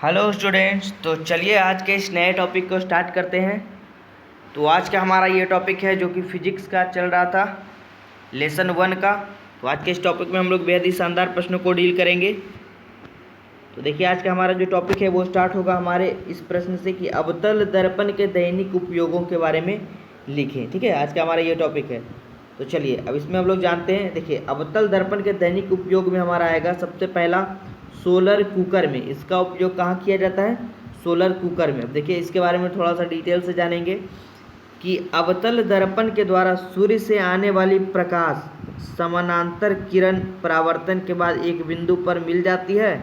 Hello students, तो चलिए आज के इस नए टॉपिक को स्टार्ट करते हैं। तो आज का हमारा ये टॉपिक है जो कि फिजिक्स का चल रहा था, लेसन 1 का। तो आज के इस टॉपिक में हम लोग बेहद ही शानदार प्रश्नों को डील करेंगे। तो देखिए आज का हमारा जो टॉपिक है वो स्टार्ट होगा हमारे इस प्रश्न से कि अवतल दर्पण के दैनिक उपयोगों के बारे में लिखें। ठीक है, आज का हमारा ये टॉपिक है। तो चलिए अब इसमें हम लोग जानते हैं। देखिए अवतल दर्पण के दैनिक उपयोग में हमारा आएगा सबसे पहला सोलर कुकर में। इसका उपयोग कहाँ किया जाता है? सोलर कुकर में। अब देखिए इसके बारे में थोड़ा सा डिटेल से जानेंगे कि अवतल दर्पण के द्वारा सूर्य से आने वाली प्रकाश समानांतर किरण परावर्तन के बाद एक बिंदु पर मिल जाती है,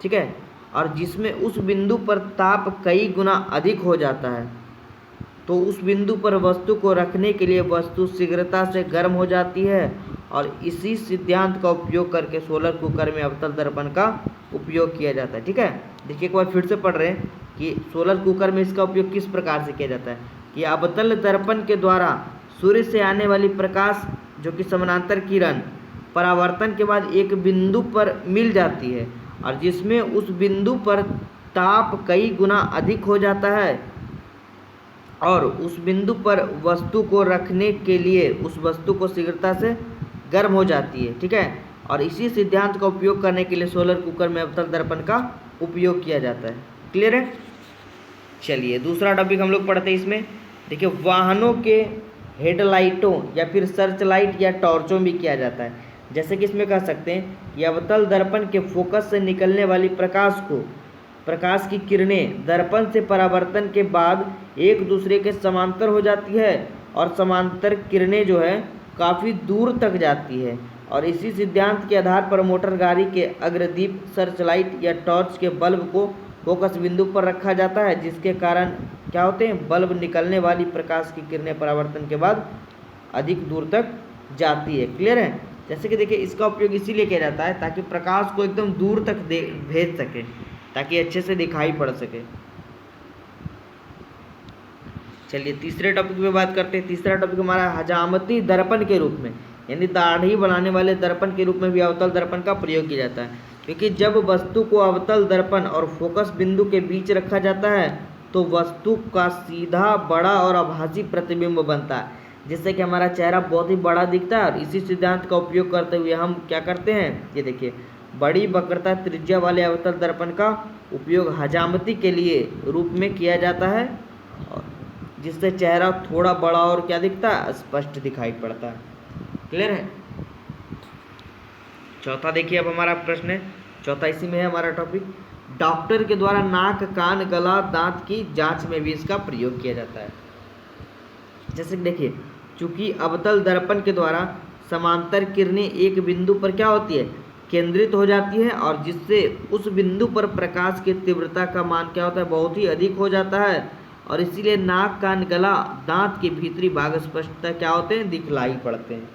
ठीक है, और जिसमें उस बिंदु पर ताप कई गुना अधिक हो जाता है। तो उस बिंदु पर वस्तु को रखने के लिए वस्तु शीघ्रता से गर्म हो जाती है और इसी सिद्धांत का उपयोग करके सोलर कुकर में अवतल दर्पण का उपयोग किया जाता है। ठीक है, देखिए एक बार फिर से पढ़ रहे हैं कि सोलर कुकर में इसका उपयोग किस प्रकार से किया जाता है कि अवतल दर्पण के द्वारा सूर्य से आने वाली प्रकाश जो कि समानांतर किरण परावर्तन के बाद एक बिंदु पर मिल जाती है और जिसमें उस बिंदु पर ताप कई गुना अधिक हो जाता है और उस बिंदु पर वस्तु को रखने के लिए उस वस्तु को शीघ्रता से गर्म हो जाती है। ठीक है, और इसी सिद्धांत का उपयोग करने के लिए सोलर कुकर में अवतल दर्पण का उपयोग किया जाता है। क्लियर है? चलिए दूसरा टॉपिक हम लोग पढ़ते हैं। इसमें देखिए वाहनों के हेडलाइटों या फिर सर्च लाइट या टॉर्चों में किया जाता है। जैसे कि इसमें कह सकते हैं कि अवतल दर्पण के फोकस से निकलने वाली प्रकाश की किरणें दर्पण से परावर्तन के बाद एक दूसरे के समांतर हो जाती है और समांतर किरणें जो है काफ़ी दूर तक जाती है और इसी सिद्धांत के आधार पर मोटर गाड़ी के अग्रदीप सर्च लाइट या टॉर्च के बल्ब को फोकस बिंदु पर रखा जाता है, जिसके कारण क्या होते हैं, बल्ब निकलने वाली प्रकाश की किरणें परावर्तन के बाद अधिक दूर तक जाती है। क्लियर है? जैसे कि देखिए इसका उपयोग इसीलिए किया जाता है ताकि प्रकाश को एकदम दूर तक भेज सके, ताकि अच्छे से दिखाई पड़ सके। चलिए तीसरे टॉपिक पे बात करते हैं। तीसरा टॉपिक हमारा हजामती दर्पण के रूप में, यानी दाढ़ी बनाने वाले दर्पण के रूप में भी अवतल दर्पण का प्रयोग किया जाता है। क्योंकि जब वस्तु को अवतल दर्पण और फोकस बिंदु के बीच रखा जाता है तो वस्तु का सीधा बड़ा और आभासी प्रतिबिंब बनता है, जिससे कि हमारा चेहरा बहुत ही बड़ा दिखता है। और इसी सिद्धांत का उपयोग करते हुए हम क्या करते हैं, ये देखिए बड़ी वक्रता त्रिज्या वाले अवतल दर्पण का उपयोग हजामती के लिए रूप में किया जाता है, जिससे चेहरा थोड़ा बड़ा और क्या दिखता है, स्पष्ट दिखाई पड़ता है। क्लियर है? चौथा देखिए अब हमारा प्रश्न है, चौथा इसी में है हमारा टॉपिक। डॉक्टर के द्वारा नाक, कान, गला, दांत की जांच में भी इसका प्रयोग किया जाता है। जैसे देखिए चूंकि अवतल दर्पण के द्वारा समांतर किरणें एक बिंदु पर क्या होती है, केंद्रित हो जाती है और जिससे उस बिंदु पर प्रकाश की तीव्रता का मान क्या होता है, बहुत ही अधिक हो जाता है और इसीलिए नाक, कान, गला, दांत के भीतरी भाग स्पष्टता क्या होते हैं, दिखलाई पड़ते हैं।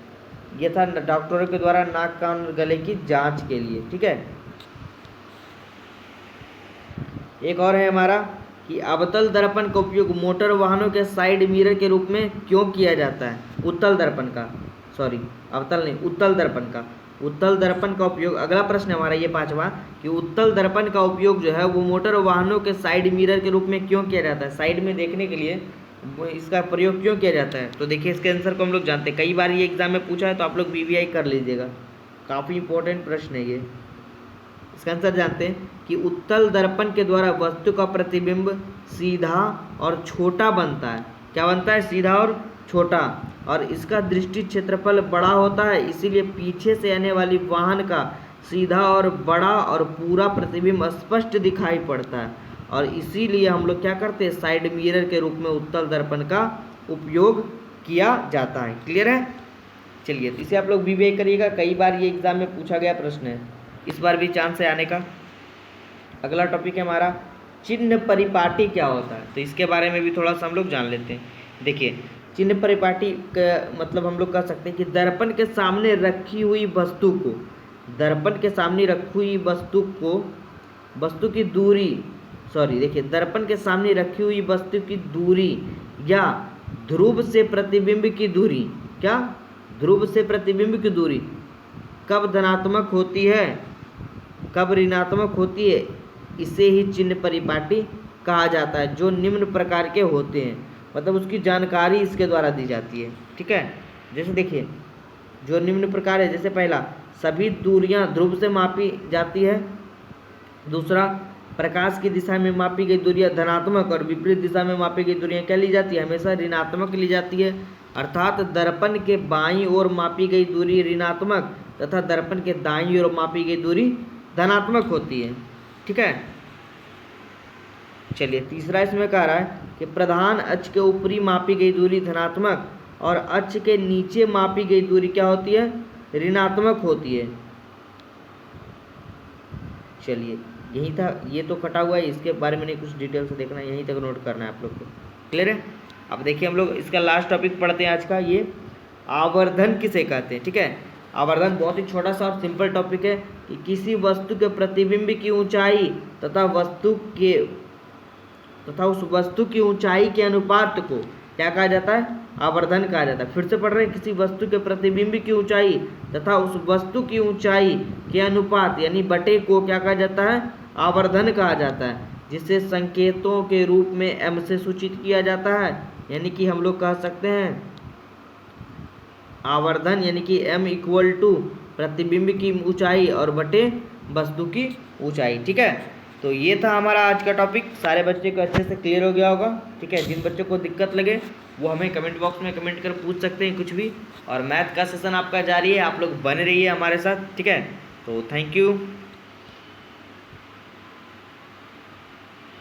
ये था डॉक्टरों के द्वारा नाक, कान, गले की जांच के लिए। ठीक है, एक और है हमारा कि अवतल दर्पण का उपयोग मोटर वाहनों के साइड मिरर के रूप में क्यों किया जाता है? उत्तल दर्पण का, सॉरी अवतल नहीं, उत्तल दर्पण का। उत्तल दर्पण का उपयोग, अगला प्रश्न हमारा ये पांचवा कि उत्तल दर्पण का उपयोग जो है वो मोटर वाहनों के साइड मिरर के रूप में क्यों किया जाता है? साइड में देखने के लिए इसका प्रयोग क्यों किया जाता है? तो देखिए इसके आंसर को हम लोग जानते हैं, कई बार ये एग्जाम में पूछा है, तो आप लोग BVI कर लीजिएगा, काफ़ी इंपॉर्टेंट प्रश्न है ये। इसका आंसर जानते हैं कि उत्तल दर्पण के द्वारा वस्तु का प्रतिबिंब सीधा और छोटा बनता है। क्या बनता है? सीधा और छोटा, और इसका दृष्टि क्षेत्रफल बड़ा होता है, इसीलिए पीछे से आने वाली वाहन का सीधा और बड़ा और पूरा प्रतिबिंब स्पष्ट दिखाई पड़ता है और इसीलिए हम लोग क्या करते हैं, साइड मिरर के रूप में उत्तल दर्पण का उपयोग किया जाता है। क्लियर है? चलिए इसे आप लोग BVI करिएगा, कई बार ये एग्जाम में पूछा गया प्रश्न है, इस बार भी चांस है आने का। अगला टॉपिक है हमारा चिन्ह परिपाटी क्या होता है? तो इसके बारे में भी थोड़ा सा हम लोग जान लेते हैं। देखिए चिन्ह परिपाटी का मतलब हम लोग कह सकते हैं कि दर्पण के सामने रखी हुई वस्तु को, दर्पण के सामने रखी हुई वस्तु की दूरी, सॉरी देखिए दर्पण के सामने रखी हुई वस्तु की दूरी या ध्रुव से प्रतिबिंब की दूरी, क्या ध्रुव से प्रतिबिंब की दूरी कब धनात्मक होती है, कब ऋणात्मक होती है, इसे ही चिन्ह परिपाटी कहा जाता है, जो निम्न प्रकार के होते हैं। मतलब उसकी जानकारी इसके द्वारा दी जाती है। ठीक है, जैसे देखिए जो निम्न प्रकार है, जैसे पहला सभी दूरियां ध्रुव से मापी जाती है। दूसरा प्रकाश की दिशा में मापी गई दूरियां धनात्मक और विपरीत दिशा में मापी गई दूरियां क्या ली जाती है, हमेशा ऋणात्मक ली जाती है। अर्थात दर्पण के बाईं ओर मापी गई दूरी ऋणात्मक तथा दर्पण के दाईं ओर मापी गई दूरी धनात्मक होती है। ठीक है, चलिए तीसरा इसमें कह रहा है कि प्रधान अक्ष के ऊपरी मापी गई दूरी धनात्मक और अक्ष के नीचे मापी गई दूरी क्या होती है, ऋणात्मक होती है। चलिए यही था, ये तो कटा हुआ है, इसके बारे में नहीं कुछ डिटेल से देखना है, यहीं तक नोट करना है आप लोग को। क्लियर है। अब देखिए हम लोग इसका लास्ट टॉपिक पढ़ते हैं आज का, ये आवर्धन किसे कहते हैं। ठीक है, आवर्धन बहुत ही छोटा सा और सिंपल टॉपिक है कि किसी वस्तु के प्रतिबिंब की ऊंचाई तथा उस वस्तु की ऊंचाई के अनुपात को क्या कहा जाता है, आवर्धन कहा जाता है। फिर से पढ़ रहे हैं, किसी वस्तु के प्रतिबिंब की ऊंचाई तथा उस वस्तु की ऊंचाई के अनुपात यानी बटे को क्या कहा जाता है, आवर्धन कहा जाता है, जिसे संकेतों के रूप में m से सूचित किया जाता है। यानी कि हम लोग कह सकते हैं आवर्धन यानी कि m इक्वल टू प्रतिबिंब की ऊंचाई और बटे वस्तु की ऊंचाई। ठीक है, तो ये था हमारा आज का टॉपिक। सारे बच्चे को अच्छे से क्लियर हो गया होगा। ठीक है, जिन बच्चों को दिक्कत लगे वो हमें कमेंट बॉक्स में कमेंट कर पूछ सकते हैं कुछ भी। और मैथ का सेशन आपका जारी है, आप लोग बने रहिए हमारे साथ। ठीक है, तो थैंक यू।